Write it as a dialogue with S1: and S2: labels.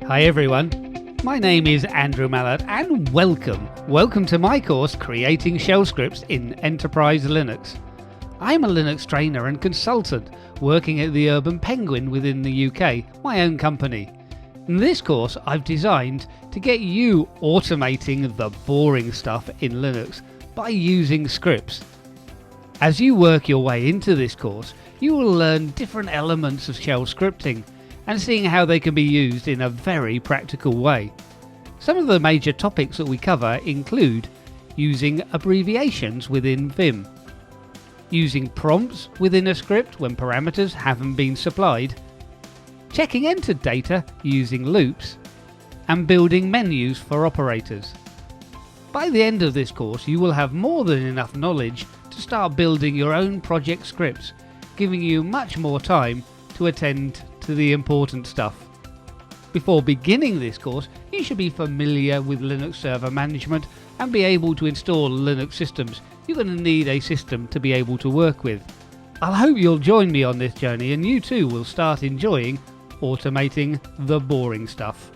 S1: Hi everyone, my name is Andrew Mallett and welcome to my course Creating Shell Scripts in Enterprise Linux. I'm a Linux trainer and consultant working at the Urban Penguin within the UK, my own company. In this course I've designed to get you automating the boring stuff in Linux by using scripts. As you work your way into this course, you will learn different elements of shell scripting and seeing how they can be used in a very practical way. Some of the major topics that we cover include using abbreviations within Vim, using prompts within a script when parameters haven't been supplied, checking entered data using loops, and building menus for operators. By the end of this course you will have more than enough knowledge to start building your own project scripts, giving you much more time to attend to the important stuff. Before beginning this course, you should be familiar with Linux server management and be able to install Linux systems. You're going to need a system to be able to work with. I hope you'll join me on this journey and you too will start enjoying automating the boring stuff.